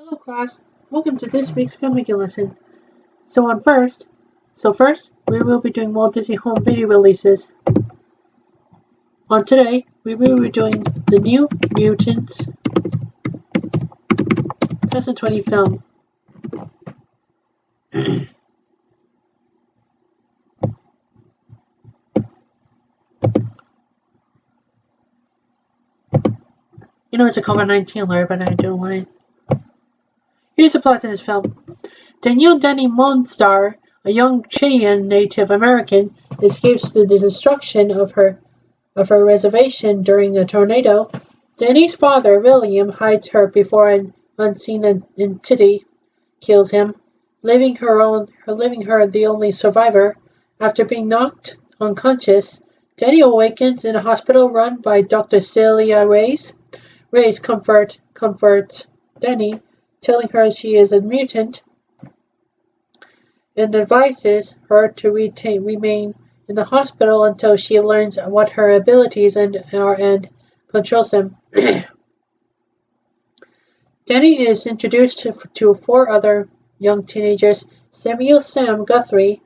Hello class, welcome to this week's filmmaking lesson. First, we will be doing Walt Disney Home video releases. Today, we will be doing the New Mutants 2020 film. You know it's a COVID-19 alert, but I don't want it. Here's the plot to this film. Danielle Denny Monstar, a young Cheyenne Native American, escapes the destruction of her reservation during a tornado. Denny's father, William, hides her before an unseen entity kills him, leaving her the only survivor. After being knocked unconscious, Denny awakens in a hospital run by Dr. Celia Reyes. Reyes comforts Denny, telling her she is a mutant, and advises her to remain in the hospital until she learns what her abilities are and controls them. Denny is introduced to four other young teenagers: Samuel Sam Guthrie,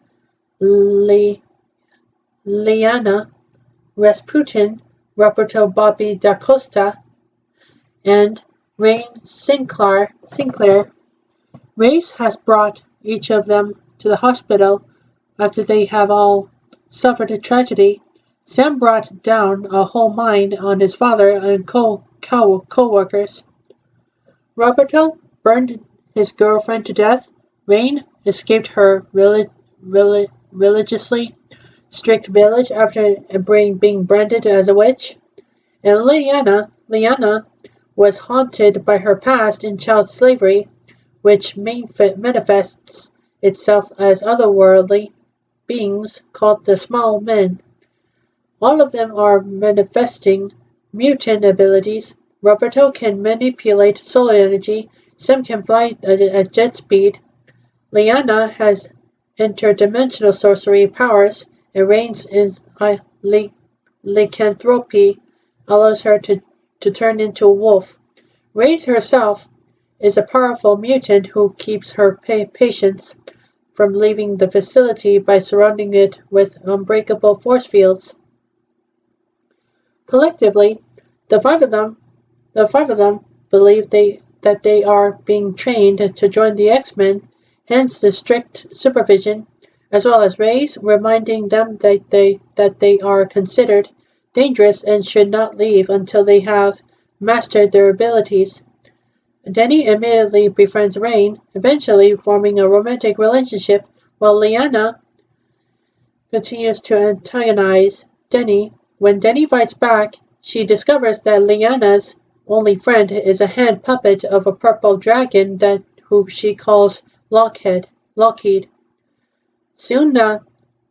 Liana Rasputin, Roberto Bobby da Costa, and Rain Sinclair. Reyes has brought each of them to the hospital after they have all suffered a tragedy. Sam brought down a whole mine on his father and co-workers. Roberto burned his girlfriend to death. Rain escaped her religiously strict village after being branded as a witch. And Liana was haunted by her past in child slavery, which manifests itself as otherworldly beings called the Small Men. All of them are manifesting mutant abilities. Roberto can manipulate solar energy. Sam can fly at jet speed. Liana has interdimensional sorcery powers, and Rain's lycanthropy allows her to turn into a wolf. Reyes herself is a powerful mutant who keeps her patients from leaving the facility by surrounding it with unbreakable force fields. Collectively, the five of them believe that they are being trained to join the X-Men, hence the strict supervision, as well as Reyes reminding them that they are considered dangerous and should not leave until they have mastered their abilities. Denny immediately befriends Rain, eventually forming a romantic relationship, while Liana continues to antagonize Denny. When Denny fights back, she discovers that Liana's only friend is a hand puppet of a purple dragon who she calls Lockheed. Soon the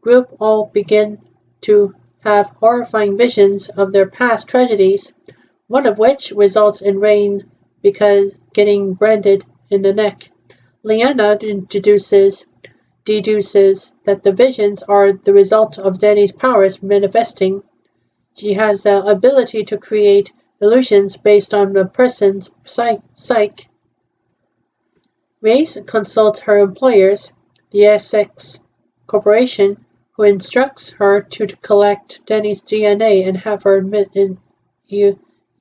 group all begin to have horrifying visions of their past tragedies, one of which results in Rain getting branded in the neck. Liana deduces that the visions are the result of Denny's powers manifesting. She has the ability to create illusions based on a person's psyche. Reyes consults her employers, the Essex Corporation, who instructs her to collect Denny's DNA and have her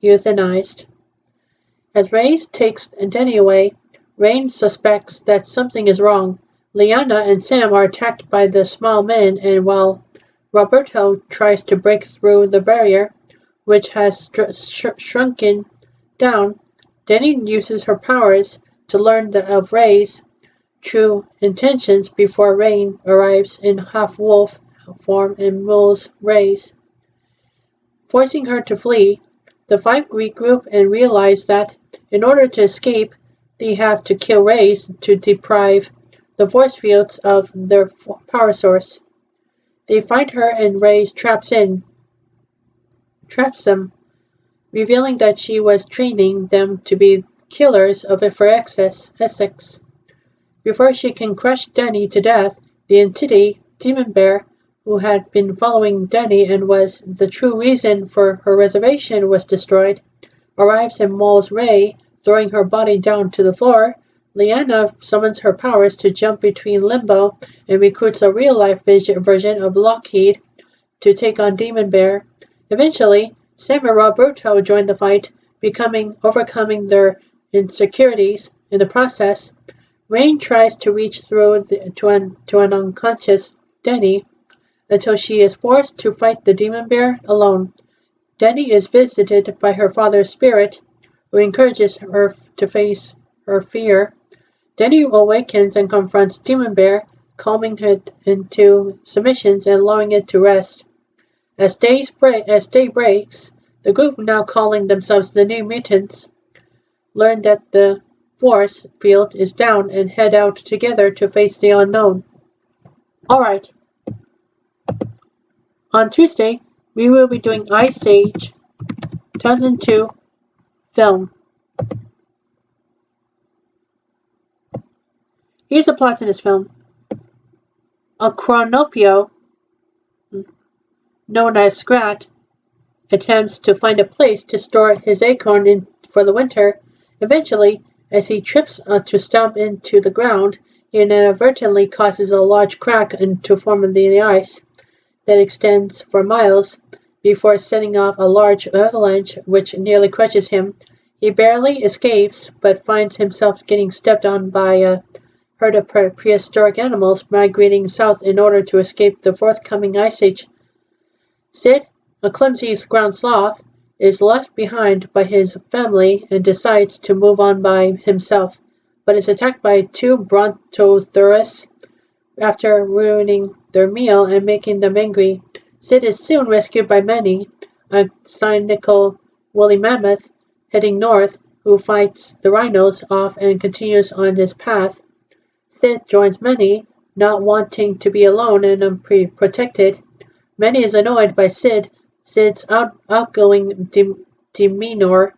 euthanized. As Reyes takes Denny away, Rain suspects that something is wrong. Liana and Sam are attacked by the Small Men, and while Roberto tries to break through the barrier, which has shrunken down, Denny uses her powers to learn of Reyes' true intentions before Rain arrives in half-wolf form and rules Reyes. Forcing her to flee, the five regroup and realize that, in order to escape, they have to kill Reyes to deprive the force fields of their power source. They find her and Reyes traps them, revealing that she was training them to be killers for Essex. Before she can crush Denny to death, the entity, Demon Bear, who had been following Denny and was the true reason for her reservation was destroyed, arrives and mauls Rey throwing her body down to the floor. Liana summons her powers to jump between Limbo and recruits a real-life version of Lockheed to take on Demon Bear. Eventually, Sam and Roberto join the fight, overcoming their insecurities. In the process, Rain tries to reach through to an unconscious Denny until she is forced to fight the Demon Bear alone. Denny is visited by her father's spirit, who encourages her to face her fear. Denny awakens and confronts Demon Bear, calming it into submission and allowing it to rest. As day breaks, the group, now calling themselves the New Mutants, learn that the force field is down and head out together to face the unknown. Alright. On Tuesday, we will be doing Ice Age 2002 film. Here's the plot in this film. A Chronopio, known as Scrat, attempts to find a place to store his acorn for the winter. Eventually, as he trips to stomp into the ground, he inadvertently causes a large crack to form in the ice that extends for miles before setting off a large avalanche which nearly crushes him. He barely escapes, but finds himself getting stepped on by a herd of prehistoric animals migrating south in order to escape the forthcoming ice age. Sid, a clumsy ground sloth, is left behind by his family and decides to move on by himself, but is attacked by two Brontosaurus after ruining their meal and making them angry. Sid is soon rescued by Manny, a cynical woolly mammoth heading north who fights the rhinos off and continues on his path. Sid joins Manny, not wanting to be alone and unprotected. Manny is annoyed by Sid's outgoing demeanor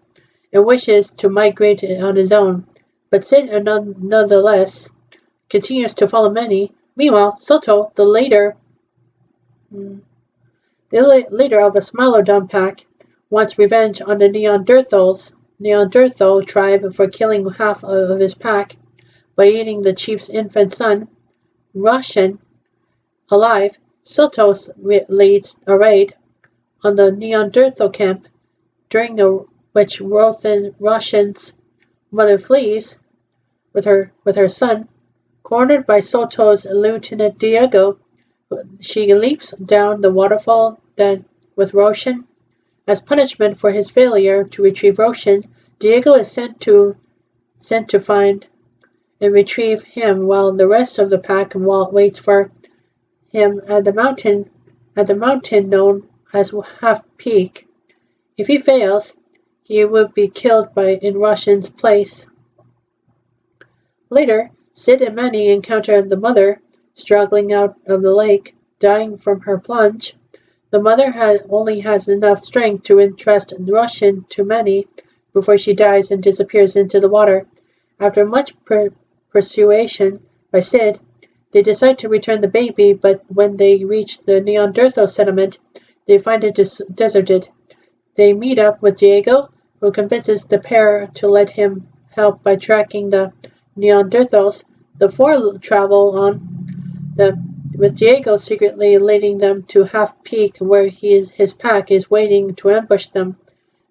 and wishes to migrate on his own, but Sid nonetheless continues to follow Manny. Meanwhile, Soto, the leader of a smaller dumb pack, wants revenge on the Neanderthal tribe for killing half of his pack by eating the chief's infant son, Russian. Alive, Soto leads a raid on the Neanderthal camp, during which Russian's mother flees with her son. Cornered by Soto's Lieutenant Diego, she leaps down the waterfall with Roshan. As punishment for his failure to retrieve Roshan, Diego is sent to find and retrieve him while the rest of the pack waits for him at the mountain known as Half Peak. If he fails, he will be killed in Roshan's place. Later, Sid and Manny encounter the mother, struggling out of the lake, dying from her plunge. The mother only has enough strength to entrust Roshan to Manny before she dies and disappears into the water. After much persuasion by Sid, they decide to return the baby, but when they reach the Neanderthal settlement, they find it deserted. They meet up with Diego, who convinces the pair to let him help by tracking the Neanderthals. The four travel on, with Diego secretly leading them to Half Peak, where his pack is waiting to ambush them.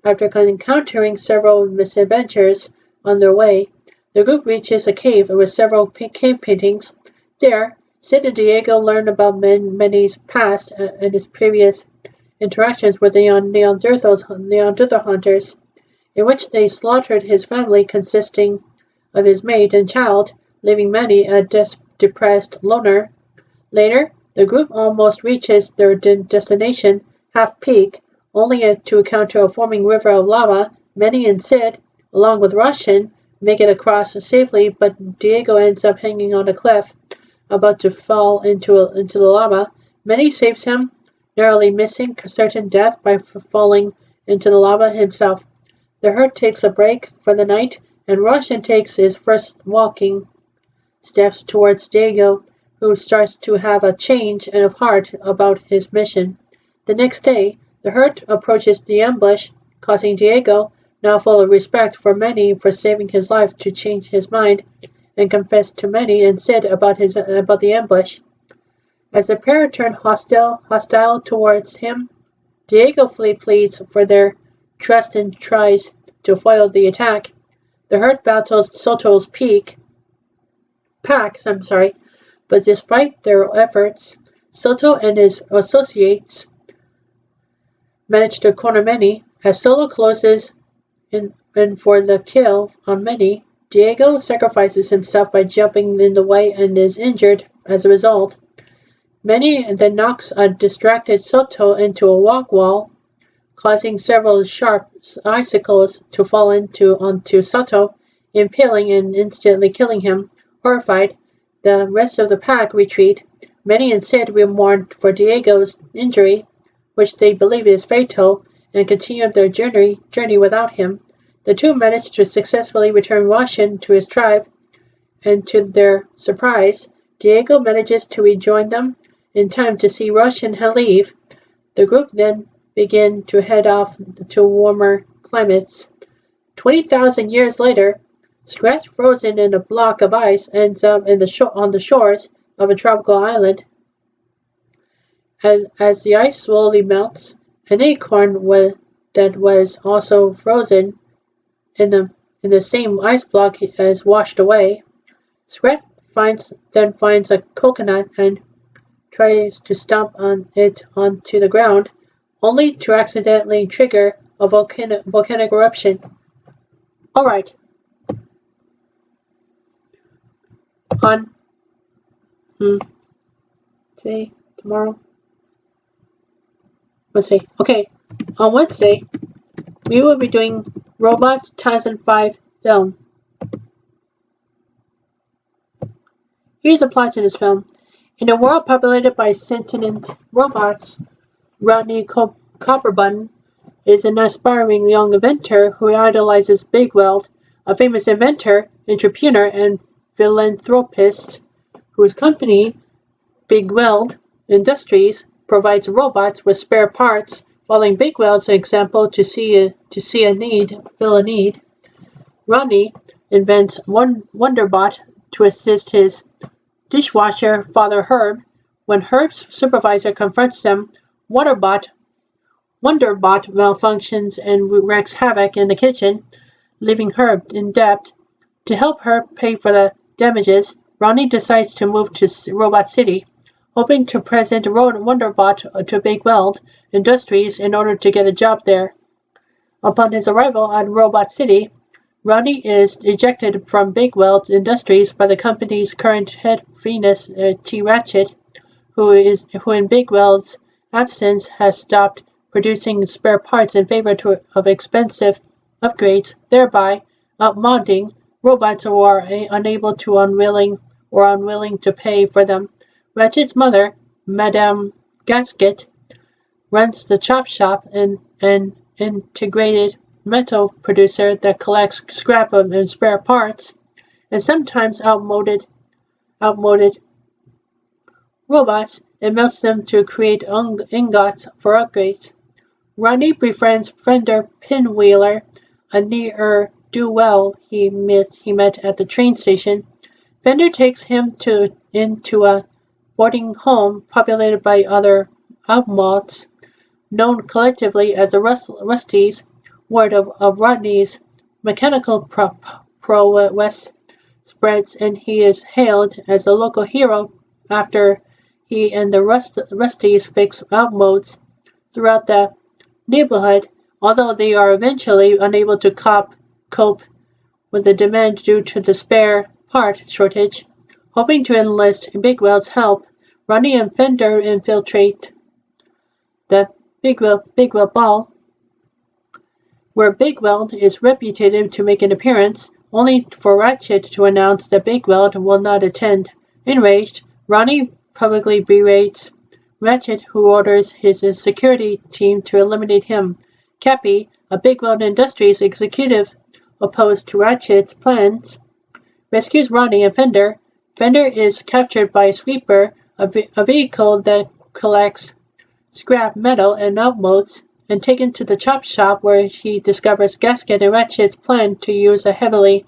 After encountering several misadventures on their way, the group reaches a cave with several cave paintings. There, Sid and Diego learn about Manny's past and his previous interactions with the Neanderthal hunters, in which they slaughtered his family consisting of his mate and child, leaving Manny a depressed loner. Later, the group almost reaches their destination, Half Peak, only to encounter a forming river of lava. Manny and Sid, along with Russian, make it across safely, but Diego ends up hanging on a cliff, about to fall into the lava. Manny saves him, narrowly missing certain death by falling into the lava himself. The herd takes a break for the night, and Russian takes his first walking steps towards Diego, who starts to have a change of heart about his mission. The next day, the herd approaches the ambush, causing Diego, now full of respect for Manny for saving his life, to change his mind and confess to Manny and Sid about the ambush. As the pair turn hostile towards him, Diego pleads for their trust and tries to foil the attack. The herd battles Soto's packs, but despite their efforts, Soto and his associates manage to corner Manny. As Solo closes in for the kill on Manny, Diego sacrifices himself by jumping in the way and is injured as a result. Manny then knocks a distracted Soto into a walk wall, causing several sharp icicles to fall onto Soto, impaling and instantly killing him. Horrified, the rest of the pack retreat. Manny and Sid will mourn for Diego's injury, which they believe is fatal, and continue their journey without him. The two manage to successfully return Roshan to his tribe, and to their surprise, Diego manages to rejoin them in time to see Roshan leave. The group then begin to head off to warmer climates. 20,000 years later, Scratch, frozen in a block of ice, ends up on the shores of a tropical island. As the ice slowly melts, an acorn that was also frozen in the same ice block is washed away. Scratch then finds a coconut and tries to stomp on it onto the ground, only to accidentally trigger a volcanic eruption. Alright. On today, tomorrow, Wednesday. Okay, on Wednesday, we will be doing Robots 2005 film. Here's the plot to this film. In a world populated by sentient robots, Rodney Copperbutton is an aspiring young inventor who idolizes Big Walt, a famous inventor, entrepreneur, and philanthropist whose company, Big Weld Industries, provides robots with spare parts, following Big Weld's example to fill a need. Rodney invents Wonderbot to assist his dishwasher father Herb. When Herb's supervisor confronts them, Wonderbot malfunctions and wreaks havoc in the kitchen, leaving Herb in debt. To help Herb pay for the damages, Rodney decides to move to Robot City, hoping to present Wonderbot to Big Weld Industries in order to get a job there. Upon his arrival at Robot City, Rodney is ejected from Big Weld Industries by the company's current head Venus T. Ratchet, who in Big Weld's absence has stopped producing spare parts in favor of expensive upgrades, thereby outmodding robots who are unable to unwilling to pay for them. Ratchet's mother, Madame Gasket, runs the chop shop, an integrated metal producer that collects scrap and spare parts, and sometimes outmoded robots and melts them to create ingots for upgrades. Rodney befriends Fender Pinwheeler, a ne'er-do-well he met at the train station. Fender takes him into a boarding home populated by other outlaws, known collectively as the Rusties. Word of Rodney's mechanical prowess spreads, and he is hailed as a local hero after he and the Rusties fix outmodes throughout the neighborhood, although they are eventually unable to cope with the demand due to the spare part shortage. Hoping to enlist Big Weld's help, Rodney and Fender infiltrate the Big Weld Ball, where Big Weld is reputed to make an appearance, only for Ratchet to announce that Big Weld will not attend. Enraged, Rodney publicly berates Ratchet, who orders his security team to eliminate him. Cappy, a Big Weld Industries executive opposed to Ratchet's plans, rescues Rodney and Fender. Fender is captured by Sweeper, a vehicle that collects scrap metal and outmodes, and taken to the chop shop where he discovers Gasket and Ratchet's plan to use a heavily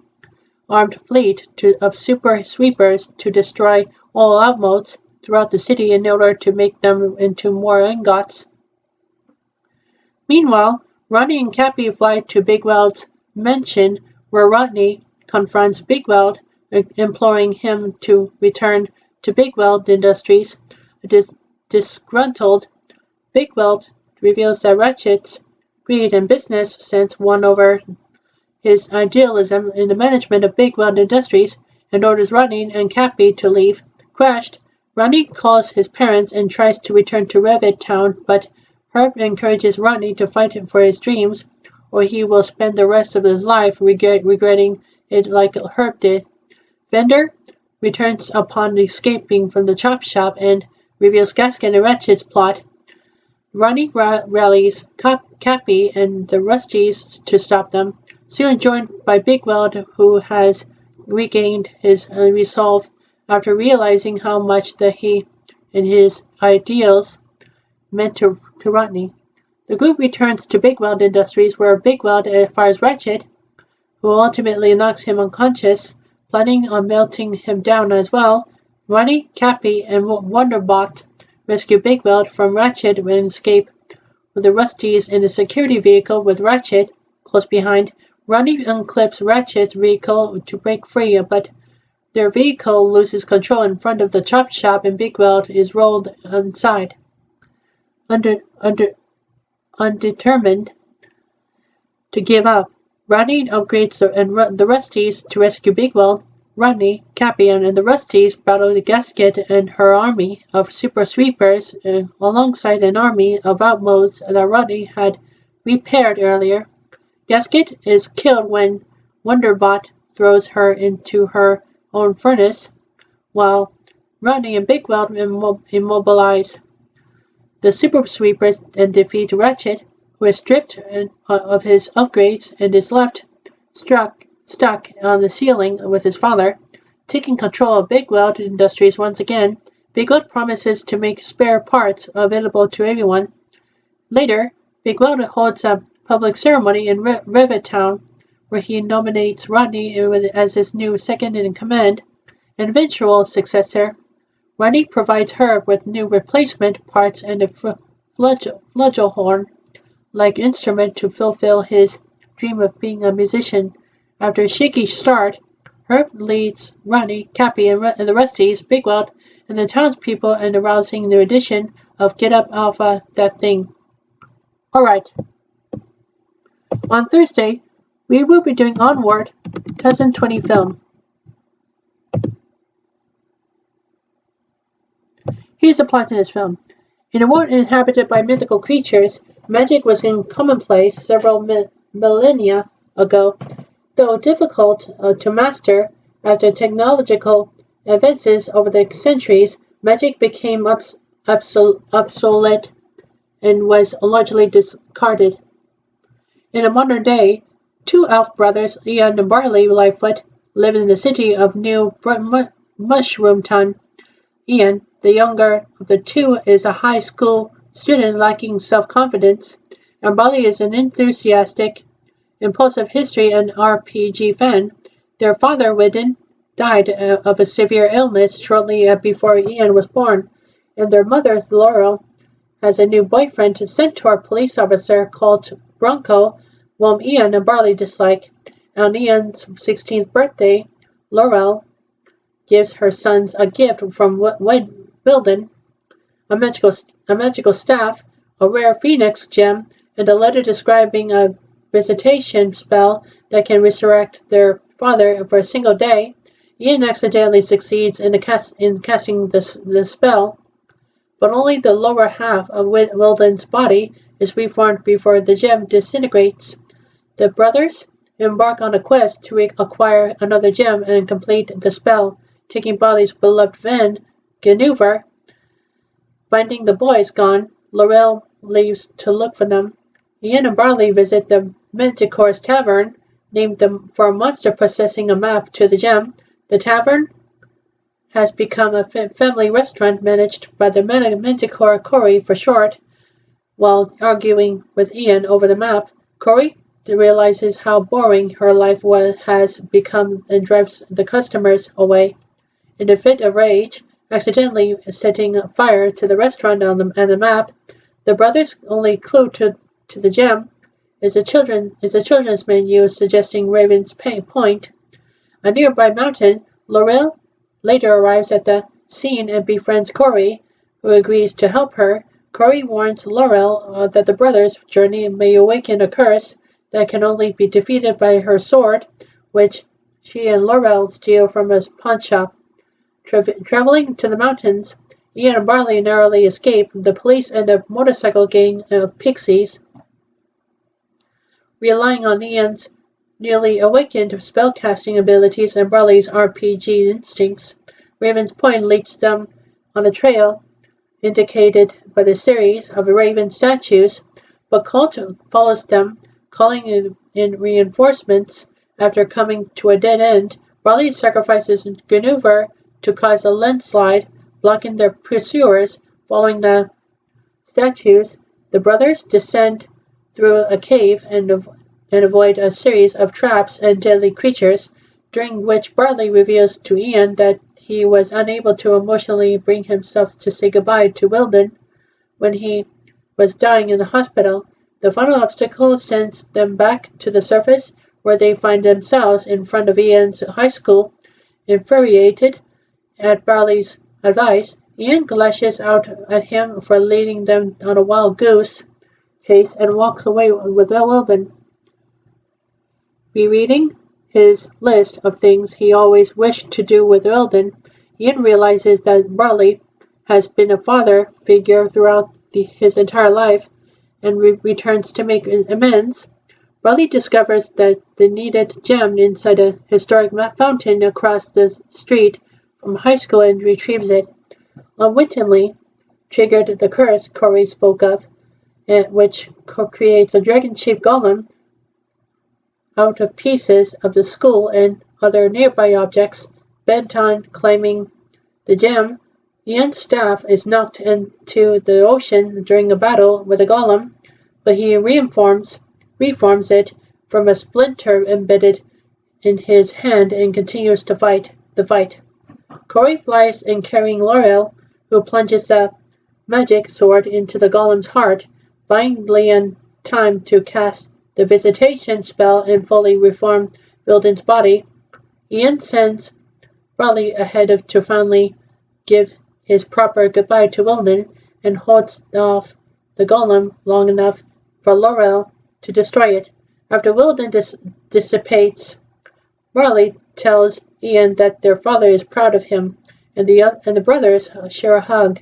armed fleet of super sweepers to destroy all outmosts throughout the city in order to make them into more ingots. Meanwhile, Rodney and Cappy fly to Big Welt's mansion where Rodney confronts Big Welt, imploring him to return to Big Welt Industries. Disgruntled, Big Welt reveals that Ratchet's greed and business sense won over his idealism in the management of Big Welt Industries and orders Rodney and Cappy to leave. Crashed, Rodney calls his parents and tries to return to Revit Town, but Herb encourages Rodney to fight for his dreams, or he will spend the rest of his life regretting it like Herb did. Vender returns upon escaping from the chop shop and reveals Gasket and Ratchet's plot. Rodney rallies Cappy and the Rusties to stop them, soon joined by Big Welt, who has regained his resolve after realizing how much that he and his ideals meant to Rodney. The group returns to Big Welt Industries, where Big Welt fires Ratchet, who ultimately knocks him unconscious, planning on melting him down as well. Rodney, Cappy, and Wonderbot rescue Big Welt from Ratchet and escape with the Rusties in a security vehicle with Ratchet close behind. Rodney unclips Ratchet's vehicle to break free, but their vehicle loses control in front of the chop shop and Big Welt is rolled inside. Undetermined to give up, Rodney upgrades the Rusties to rescue Big Welt. Rodney, Cappy, and the Rusties battle the Gasket and her army of super sweepers alongside an army of outmosts that Rodney had repaired earlier. Gasket is killed when Wonderbot throws her into her own furnace, while Rodney and Big Welt immobilize the super sweepers and defeat Ratchet, who is stripped of his upgrades and is left stuck on the ceiling with his father. Taking control of Big Welt Industries once again, Big Welt promises to make spare parts available to everyone. Later, Big Welt holds a public ceremony in Revit Town, where he nominates Rodney as his new second-in-command and eventual successor. Rodney provides her with new replacement parts and a flugelhorn-like instrument to fulfill his dream of being a musician. After a shaky start, Herb leads Rodney, Cappy, and the Rusties, Big Welt, and the townspeople in arousing their edition of Get Up Alpha That Thing. Alright. On Thursday, we will be doing Onward, Cousin 20 film. Here's the plot in this film. In a world inhabited by mythical creatures, magic was commonplace several millennia ago. Though difficult to master after technological advances over the centuries, magic became obsolete and was largely discarded. In a modern day, two elf brothers, Ian and Barley Lightfoot, live in the city of New Mushroomton. Ian, the younger of the two, is a high school student lacking self-confidence, and Barley is an enthusiastic, impulsive history and RPG fan. Their father, Widden, died of a severe illness shortly before Ian was born, and their mother, Laurel, has a new boyfriend, a centaur police officer called Bronco, whom Ian and Barley dislike. On Ian's 16th birthday, Laurel gives her sons a gift from Wilden, a magical staff, a rare phoenix gem, and a letter describing a visitation spell that can resurrect their father for a single day. Ian accidentally succeeds in casting the spell, but only the lower half of Wilden's body is reformed before the gem disintegrates. The brothers embark on a quest to acquire another gem and complete the spell, taking Barley's beloved van, Genuver. Finding the boys gone, Laurel leaves to look for them. Ian and Barley visit the Manticore's tavern, named for a monster possessing a map to the gem. The tavern has become a family restaurant managed by the Manticore Corey for short. While arguing with Ian over the map, Corey realizes how boring her life has become and drives the customers away. In a fit of rage, accidentally setting fire to the restaurant on the map, the brothers' only clue to the gem is a children's menu suggesting Raven's Point. A nearby mountain, Laurel later arrives at the scene and befriends Corey, who agrees to help her. Corey warns Laurel that the brothers' journey may awaken a curse that can only be defeated by her sword, which she and Laurel steal from a pawnshop. Traveling to the mountains, Ian and Barley narrowly escape the police and a motorcycle gang of pixies. Relying on Ian's newly awakened spellcasting abilities and Barley's RPG instincts, Raven's Point leads them on a trail indicated by the series of raven statues, but Colt follows them, calling in reinforcements. After coming to a dead end, Barley sacrifices Guinevere to cause a landslide, blocking their pursuers. Following the statues, the brothers descend through a cave and avoid a series of traps and deadly creatures, during which Barley reveals to Ian that he was unable to emotionally bring himself to say goodbye to Wilden when he was dying in the hospital. The final obstacle sends them back to the surface, where they find themselves in front of Ian's high school. Infuriated at Barley's advice, Ian lashes out at him for leading them on a wild goose chase and walks away with Wilden. Rereading his list of things he always wished to do with Wilden, Ian realizes that Barley has been a father figure throughout his entire life and returns to make amends. Barley discovers that the needed gem inside a historic fountain across the street from high school and retrieves it. Unwittingly triggered the curse Corey spoke of, which creates a dragon-shaped golem out of pieces of the school and other nearby objects. Bent on claiming the gem, Ian's staff is knocked into the ocean during a battle with a golem, but he reforms it from a splinter embedded in his hand and continues to fight the fight. Corey flies in carrying Laurel, who plunges the magic sword into the golem's heart, buying Leon time to cast the visitation spell and fully reform Wilden's body. Ian sends Barley ahead to finally give his proper goodbye to Wilden and holds off the golem long enough for Laurel to destroy it. After Wilden dissipates, Barley tells Ian that their father is proud of him, and the brothers share a hug.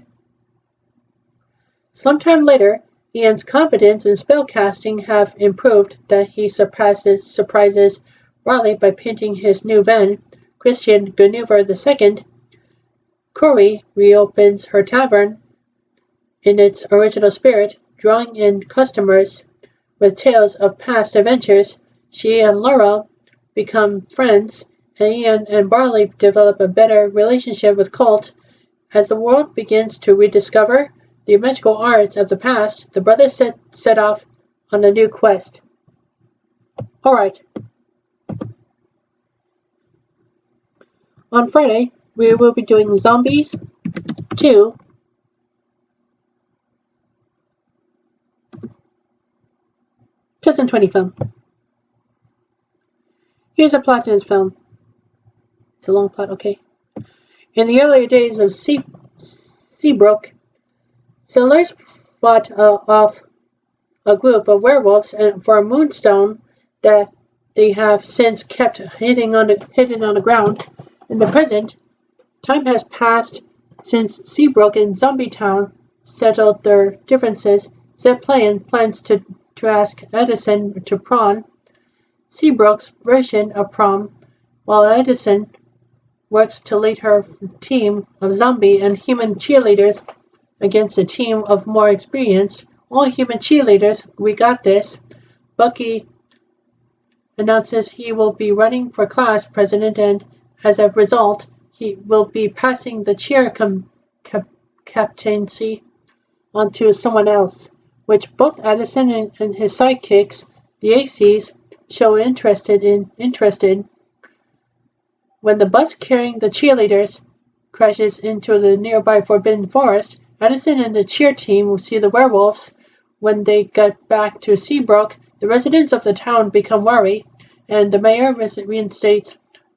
Sometime later, Ian's confidence in spellcasting have improved that he surprises Barley by painting his new van, Christian Guinevere II. Corey reopens her tavern in its original spirit, drawing in customers with tales of past adventures. She and Laurel become friends, and Ian and Barley develop a better relationship with Colt. As the world begins to rediscover the magical arts of the past, the brothers set off on a new quest. Alright. On Friday, we will be doing Zombies 2. (2020) film. Here's a plot to this film. It's a long plot, okay. In the earlier days of Seabrook, settlers fought off a group of werewolves for a moonstone that they have since kept hidden on the ground. In the present, time has passed since Seabrook and Zombietown settled their differences. Zeb plans to ask Edison to prom Seabrook's version of prom, while Edison works to lead her team of zombie and human cheerleaders against a team of more experienced all-human cheerleaders. We got this. Bucky announces he will be running for class president, and as a result, he will be passing the cheer captaincy onto someone else. which both Addison and his sidekicks, the ACs, show interested. When the bus carrying the cheerleaders crashes into the nearby Forbidden Forest, Addison and the cheer team will see the werewolves. When they get back to Seabrook, the residents of the town become worried, and the mayor reinstates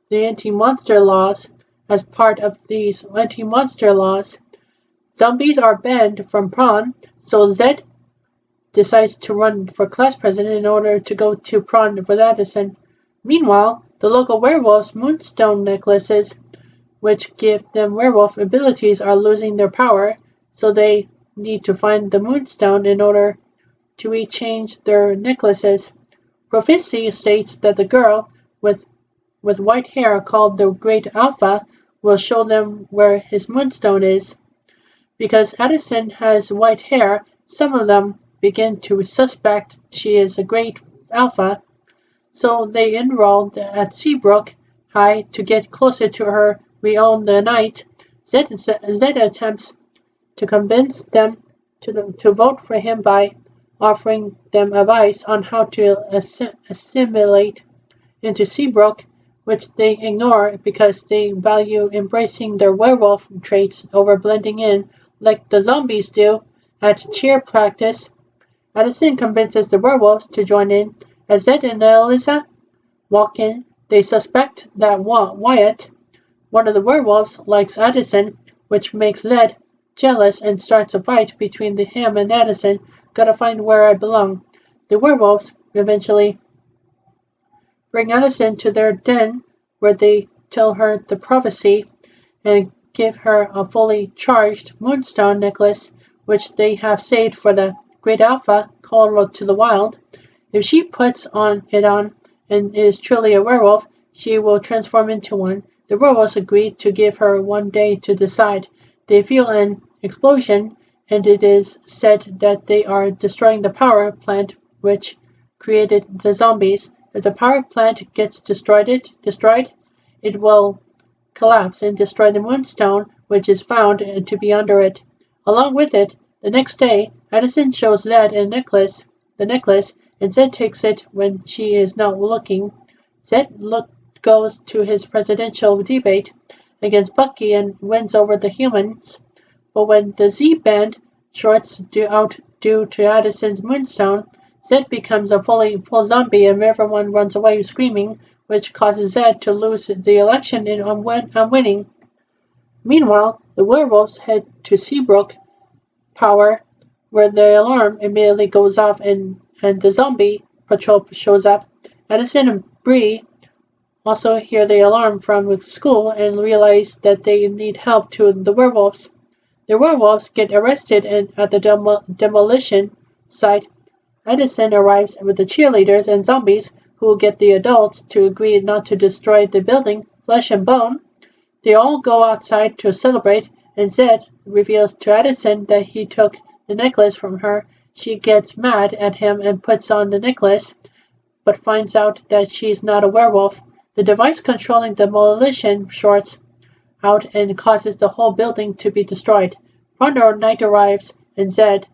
the anti-monster laws. As part of these anti-monster laws, zombies are banned from prom, so Zed decides to run for class president in order to go to prom with Addison. Meanwhile, the local werewolves' moonstone necklaces, which give them werewolf abilities, are losing their power, so they need to find the moonstone in order to rechange their necklaces. Prophecy states that the girl with white hair called the Great Alpha will show them where his moonstone is. Because Addison has white hair, some of them begin to suspect she is a Great Alpha, so they enroll at Seabrook High to get closer to her. We own the night. Zed attempts to convince them to vote for him by offering them advice on how to assimilate into Seabrook, which they ignore because they value embracing their werewolf traits over blending in like the zombies do at cheer practice. Addison convinces the werewolves to join in. As Zed and Eliza walk in, they suspect that Wyatt, one of the werewolves, likes Addison, which makes Zed jealous and starts a fight between him and Addison. Gotta find where I belong. The werewolves eventually bring Addison to their den, where they tell her the prophecy and give her a fully charged moonstone necklace, which they have saved for the Great Alpha called to the wild. If she puts it on and is truly a werewolf, she will transform into one. The werewolves agree to give her 1 day to decide. They feel an explosion, and it is said that they are destroying the power plant which created the zombies. If the power plant gets destroyed, it will collapse and destroy the moonstone, which is found to be under it. Along with it, the next day, Addison shows Zed the necklace, and Zed takes it when she is not looking. Zed goes to his presidential debate against Bucky and wins over the humans, but when the Z-Band shorts due to Addison's moonstone, Zed becomes a full zombie and everyone runs away screaming, which causes Zed to lose the election on winning. Meanwhile, the werewolves head to Seabrook Power, where the alarm immediately goes off and the zombie patrol shows up. Addison and Bree also hear the alarm from school and realize that they need help to the werewolves. The werewolves get arrested at the demolition site. Addison arrives with the cheerleaders and zombies, who will get the adults to agree not to destroy the building, Flesh and Bone. They all go outside to celebrate, and Zed reveals to Addison that he took the necklace from her. She gets mad at him and puts on the necklace, but finds out that she's not a werewolf. The device controlling the demolition shorts out and causes the whole building to be destroyed. Pronto night arrives, and Zed,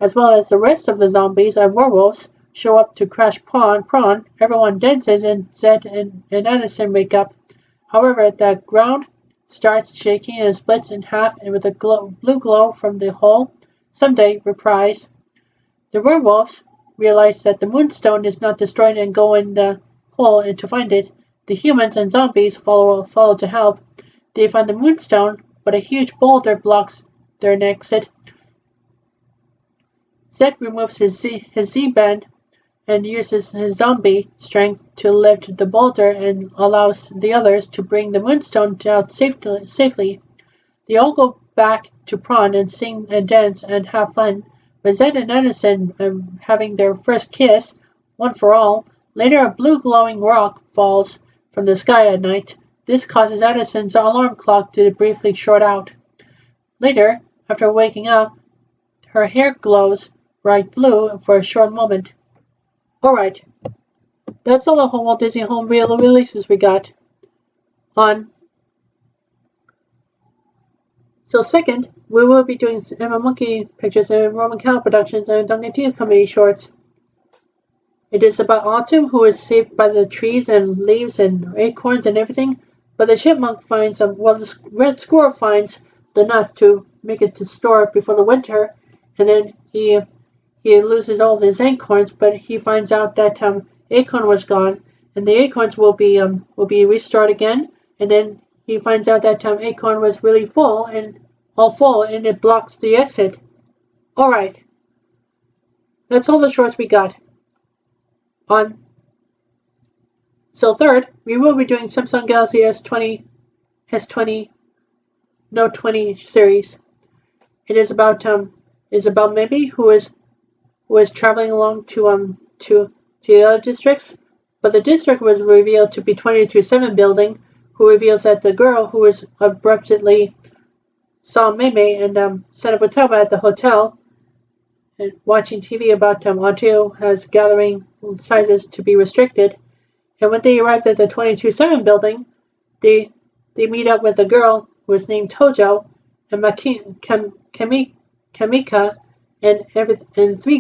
as well as the rest of the zombies and werewolves, show up to crash prawn. Everyone dances, and Zed and Addison wake up. However, the ground starts shaking and splits in half, and with a blue glow from the hole. Someday, reprise. The werewolves realize that the moonstone is not destroyed and go in the hole to find it. The humans and zombies follow to help. They find the moonstone, but a huge boulder blocks their exit. Zed removes his Z-Band and uses his zombie strength to lift the boulder and allows the others to bring the moonstone out safely. They all go back to prom and sing and dance and have fun. With Zed and Addison having their first kiss, one for all. Later, a blue glowing rock falls from the sky at night. This causes Addison's alarm clock to briefly short out. Later, after waking up, her hair glows bright blue for a short moment. Alright, that's all the Walt Disney Home releases we got on So second, we will be doing Emma Monkey pictures and Roman Cow productions and Duncan Teeth Company shorts. It is about Autumn, who is saved by the trees and leaves and acorns and everything, but the chipmunk finds the red squirrel finds the nuts to make it to store before the winter, and then he loses all his acorns, but he finds out that acorn was gone, and the acorns will be restored again, and then he finds out that acorn was really full, and it blocks the exit. All right, that's all the shorts we got. On So third, we will be doing Samsung Galaxy S20 Note 20 series. It is about Mimi who is traveling along to the other districts, but the district was revealed to be 227 building, who reveals that the girl who was abruptly saw Mimi and Senator Wataba at the hotel and watching TV about audio has gathering sizes to be restricted. And when they arrived at the 227 building, they meet up with a girl who is named Tojo and Kamika and three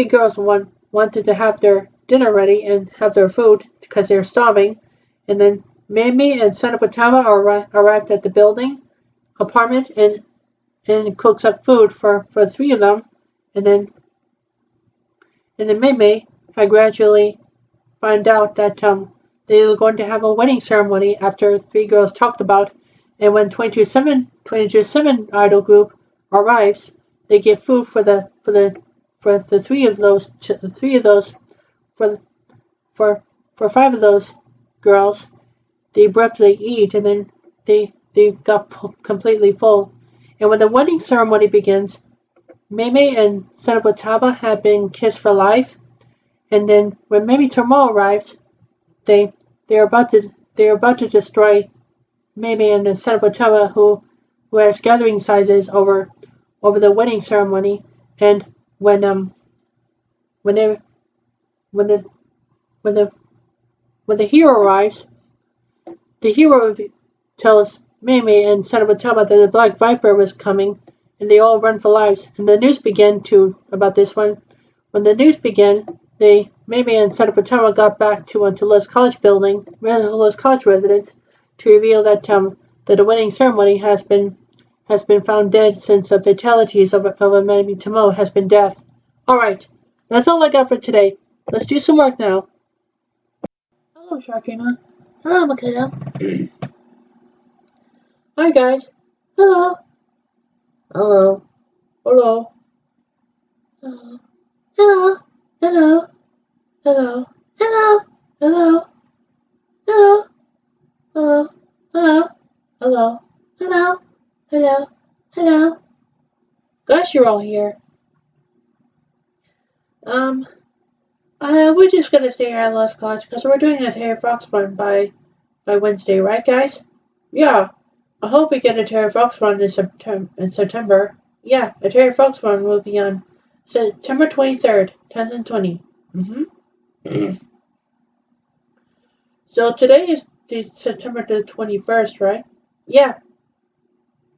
girls wanted to have their dinner ready and have their food because they're starving. And then Mimi and Son of Watama arrived at the building apartment and cooks up food for three of them. And then Mimi had gradually find out that they were going to have a wedding ceremony after three girls talked about, and when 227 idol group arrives, they get food for the three of those for five of those girls. They abruptly eat, and then they got completely full. And when the wedding ceremony begins, Mimi and Son of Wataba have been kissed for life. And then when Mimi Tomo arrives, they're about to destroy Mimi and the Son of Wataba who has gathering sizes over the wedding ceremony. And when the hero arrives, the hero tells Mimi and Son of Wataba that the Black Viper was coming, and they all run for lives. And the news began about this one. When the news began, Mimi and Son of Watama got back to Les College residence to reveal that the wedding ceremony has been found dead since the fatalities of Mimi Tomo has been death. All right, that's all I got for today. Let's do some work now. Hello, Sharkina. Hello, Makoto. Hi, guys. Hello. Hello. Hello. Hello. Hello. Hello. Hello. Hello. Hello. Hello. Hello. Hello. Hello. Hello. Hello. Hello. Gosh, you're all here. We're just gonna stay here at Lost College because we're doing a Terry Fox run by Wednesday, right, guys? Yeah. I hope we get a Terry Fox run in September. Yeah, a Terry Fox run will be on September 23rd, 2020. So today is September the 21st, right? Yeah.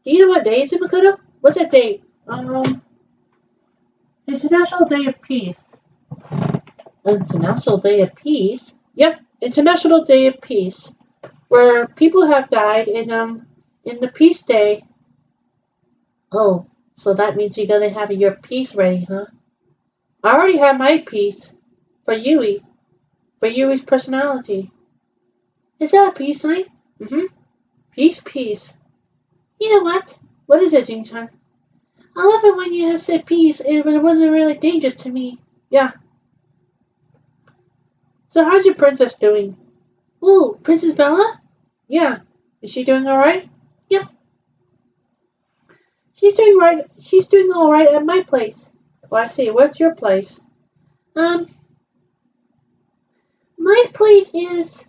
Do you know what day is it, Makoto? What's that date? International Day of Peace. International Day of Peace? Yep, International Day of Peace. Where people have died in the Peace Day. Oh, so that means you're gonna have your piece ready, huh? I already have my piece. For Yui. For Yui's personality. Is that a peace sign? Peace. You know what? What is it, Jing-chan? I love it when you say peace. It wasn't really dangerous to me. Yeah. So how's your princess doing? Ooh, Princess Bella? Yeah. Is she doing alright? Yep. She's doing alright at my place. Well, I see. What's your place? My place is...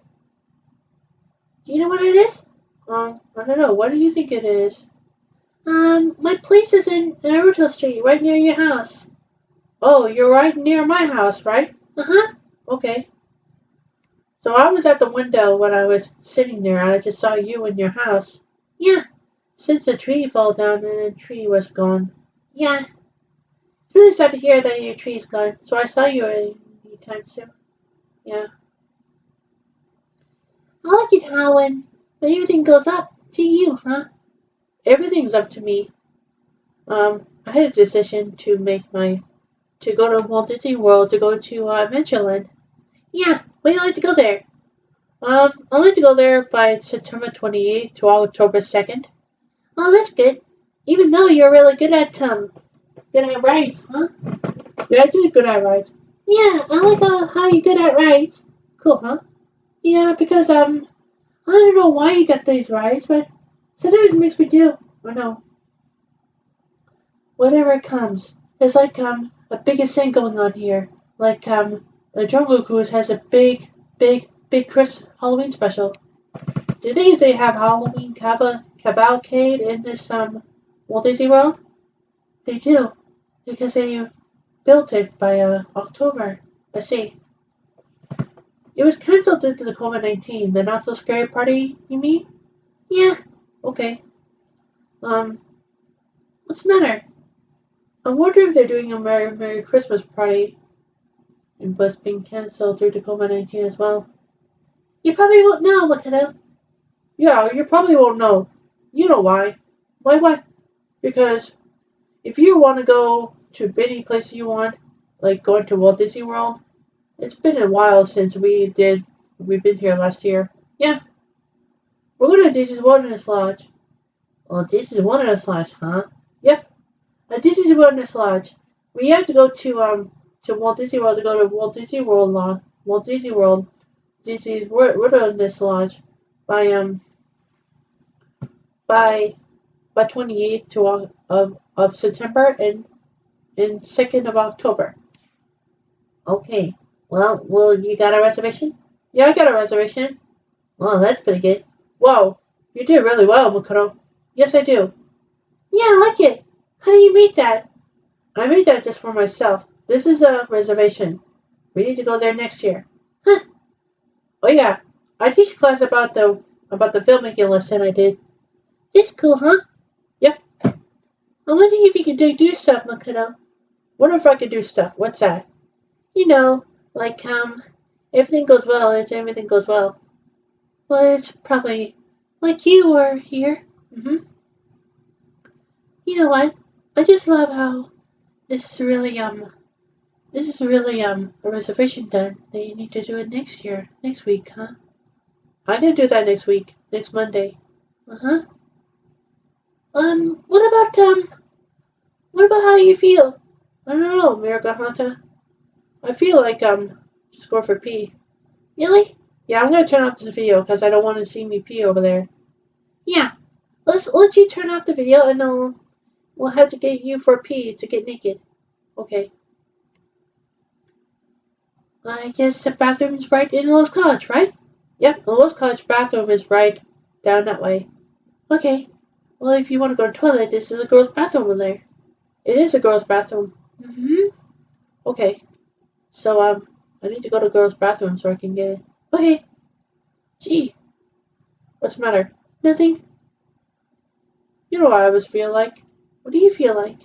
Do you know what it is? I don't know. What do you think it is? My place is in Naruto Street, right near your house. Oh, you're right near my house, right? Uh-huh. Okay. So I was at the window when I was sitting there, and I just saw you in your house. Yeah. Since the tree fell down and the tree was gone. Yeah, it's really sad to hear that your tree is gone. So I saw you anytime soon. Yeah. I like it how when everything goes up to you, huh? Everything's up to me. I had a decision to go to Walt Disney World to go to Adventureland. Yeah, when you like to go there? I like to go there by September 28th to October 2nd. Oh, that's good. Even though you're really good at rides, huh? Yeah, I do good at rides. Yeah, I like how you're good at rides. Cool, huh? Yeah, because I don't know why you got these rides, but sometimes it makes me do. Or no, whatever it comes. There's like a biggest thing going on here. Like the Jungle Cruise has a big Chris Halloween special. Do you think they have Halloween cavalcade in this Walt Disney World? They do, because they built it by October. I see. It was cancelled due to the COVID-19. The not so scary party, you mean? Yeah. Okay. Um, what's the matter? I wonder if they're doing a Merry Christmas party and was being cancelled due to COVID-19 as well. You probably won't know, Makoto. Yeah, you probably won't know. You know why. Why what? Because if you want to go to any place you want, like going to Walt Disney World, it's been a while since we've been here last year. Yeah, we're going to Disney's Wilderness Lodge. Well, Disney's Wilderness Lodge, huh? Yep, Disney's Wilderness Lodge. We have to go to Walt Disney World to go to Walt Disney World, Disney's Wilderness Lodge by by 28th of September and 2nd of October. Okay. Well, you got a reservation? Yeah, I got a reservation. Well, that's pretty good. Whoa, you did really well, Makoto. Yes, I do. Yeah, I like it. How do you make that? I made that just for myself. This is a reservation. We need to go there next year. Huh. Oh yeah, I teach class about the filmmaking lesson I did. It's cool, huh? Yep. I wonder if you can do stuff, Makoto. What if I could do stuff? What's that? You know, like everything goes well as everything goes well. Well, it's probably like you were here. You know what? I just love how this is really a reservation done. They need to do it next week, huh? I'm gonna do that next week, next Monday. Uh-huh. What what about how you feel? I don't know, Miragahata. I feel like just go for pee. Really? Yeah, I'm gonna turn off this video because I don't want to see me pee over there. Yeah, let's let you turn off the video and we'll have to get you for pee to get naked. Okay. I guess the bathroom's right in Lowe's College, right? Yep, the Lowe's College bathroom is right down that way. Okay. Well, if you want to go to the toilet, this is a girl's bathroom over there. It is a girl's bathroom. Okay. So I need to go to the girl's bathroom so I can get it. Okay. Gee, what's the matter? Nothing. You know what I always feel like? What do you feel like?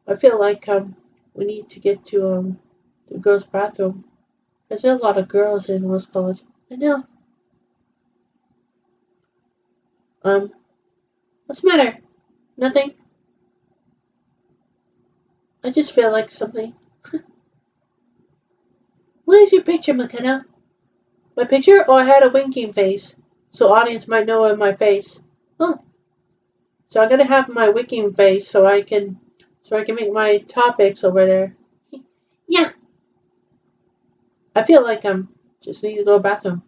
I feel like we need to get to the girls' bathroom. There's a lot of girls in West College. I know. Um, what's the matter? Nothing. I just feel like something. What is your picture, McKenna? My picture? Oh, I had a winking face, so audience might know in my face. Oh, so I'm gonna have my winking face so I can make my topics over there. Yeah, I feel like I'm just need to go to the bathroom.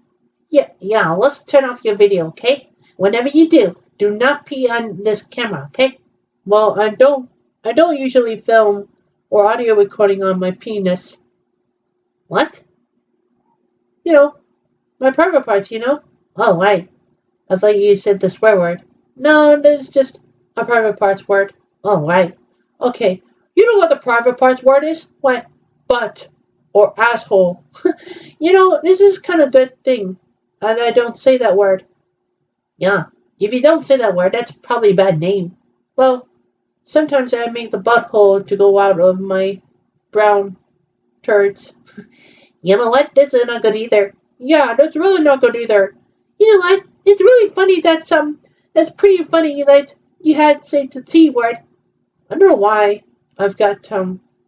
Yeah. Let's turn off your video, okay? Whenever you do not pee on this camera, okay? Well, I don't usually film or audio recording on my penis. What? You know, my private parts, you know? Oh, right. I thought you said the swear word. No, that's just a private parts word. Oh, right. Okay. You know what the private parts word is? What? Butt. Or asshole. You know, this is kind of good thing. And I don't say that word. Yeah. If you don't say that word, that's probably a bad name. Well, sometimes I make the butthole to go out of my brown turds. You know what? That's not good either. Yeah, that's really not good either. You know what? It's really funny that's pretty funny that you had say the T word. I don't know why I've got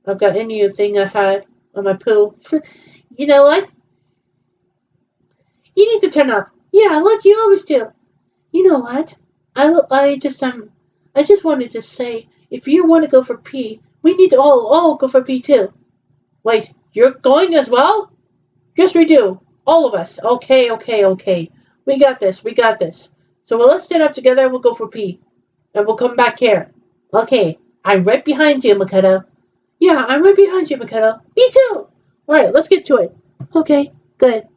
anything I had on my poo. You know what? You need to turn off. Yeah, like you always do. You know what? I just wanted to say if you want to go for pee, we need to all go for pee too. Wait, you're going as well? Yes, we do. All of us. Okay. We got this. We got this. So let's stand up together. We'll go for pee, and we'll come back here. Okay. I'm right behind you, Makoto. Yeah, I'm right behind you, Makoto. Me too. All right, let's get to it. Okay, good.